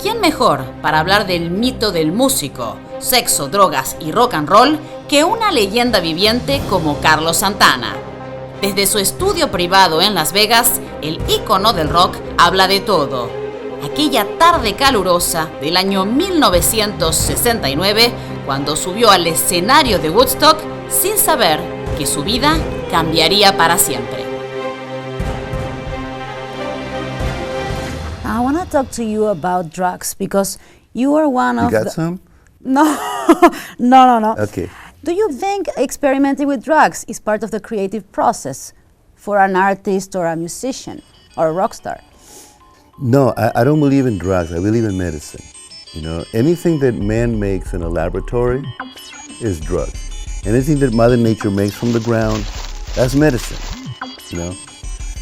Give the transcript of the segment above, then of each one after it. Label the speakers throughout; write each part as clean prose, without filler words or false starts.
Speaker 1: ¿quién mejor para hablar del mito del músico, sexo, drogas y rock and roll que una leyenda viviente como Carlos Santana? Desde su estudio privado en Las Vegas, el ícono del rock habla de todo. Aquella tarde calurosa del año 1969, cuando subió al escenario de Woodstock sin saber que su vida cambiaría para siempre.
Speaker 2: I want to talk to you about drugs because you are one of
Speaker 3: You got some?
Speaker 2: No, no.
Speaker 3: Okay.
Speaker 2: Do you think experimenting with drugs is part of the creative process for an artist or a musician or a rock star?
Speaker 3: No, I don't believe in drugs. I believe in medicine. You know, anything that man makes in a laboratory is drugs. Anything that Mother Nature makes from the ground, that's medicine. You know.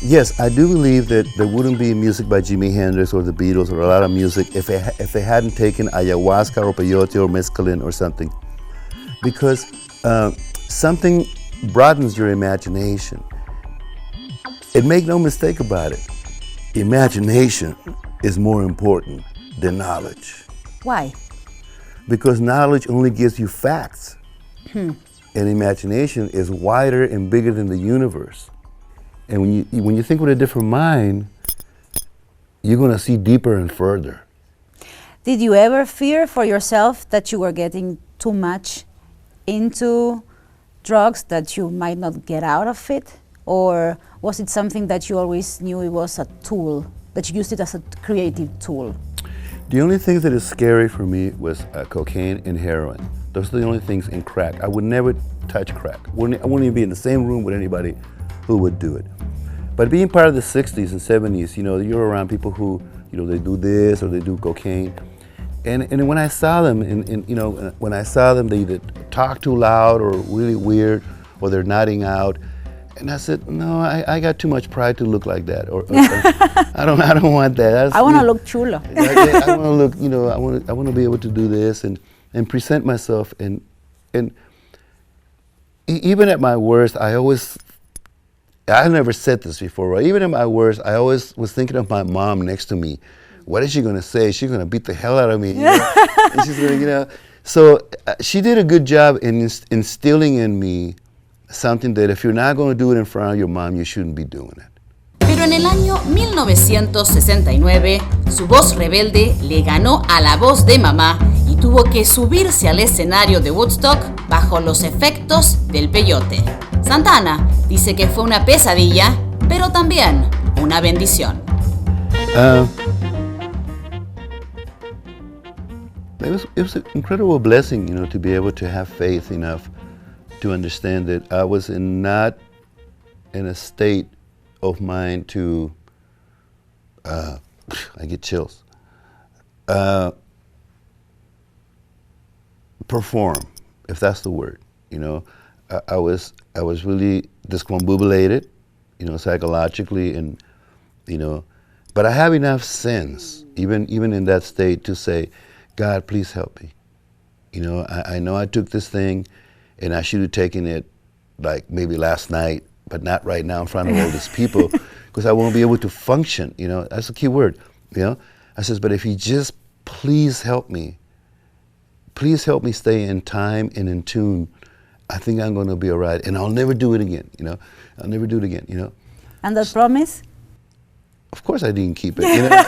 Speaker 3: Yes, I do believe that there wouldn't be music by Jimi Hendrix or the Beatles or a lot of music if they hadn't taken ayahuasca or peyote or mescaline or something. Because something broadens your imagination. And make no mistake about it, imagination is more important than knowledge.
Speaker 2: Why?
Speaker 3: Because knowledge only gives you facts. And imagination is wider and bigger than the universe. And when you think with a different mind, you're going to see deeper and further.
Speaker 2: Did you ever fear for yourself that you were getting too much into drugs, that you might not get out of it? Or was it something that you always knew it was a tool, that you used it as a creative tool?
Speaker 3: The only things that is scary for me was cocaine and heroin. Those are the only things in crack. I would never touch crack. I wouldn't even be in the same room with anybody who would do it. But being part of the 60s and 70s, you know, you're around people who, you know, they do this or they do cocaine. And when I saw them, when I saw them, they either talk too loud or really weird, or they're nodding out. And I said, no, I got too much pride to look like that. Or I don't want that.
Speaker 2: I want to look chulo.
Speaker 3: I want to look, you know, I want to be able to do this and present myself. And even at my worst, I never said this before, right? Even at my worst, I always was thinking of my mom next to me. What is she going to say? She's going to beat the hell out of me. You know? And she's going to, you know. So she did a good job in instilling in me something that if you're not going to do it in front of your mom, you shouldn't be doing it.
Speaker 1: Pero en el año 1969, su voz rebelde le ganó a la voz de mamá y tuvo que subirse al escenario de Woodstock bajo los efectos del peyote. Santana dice que fue una pesadilla, pero también una bendición.
Speaker 3: It was an incredible blessing, you know, to be able to have faith enough to understand that I was not in a state of mind to, I get chills, perform, if that's the word, you know. I was really discombobulated, you know, psychologically, and, you know, but I have enough sense, even in that state, to say, God, please help me. You know I took this thing, and I should have taken it like maybe last night, but not right now in front of all these people, because I won't be able to function. You know, that's a key word. You know, I says, but if you just please help me stay in time and in tune, I think I'm going to be all right, and I'll never do it again. You know, I'll never do it again. You know.
Speaker 2: And that promise?
Speaker 3: Of course, I didn't keep it. You know?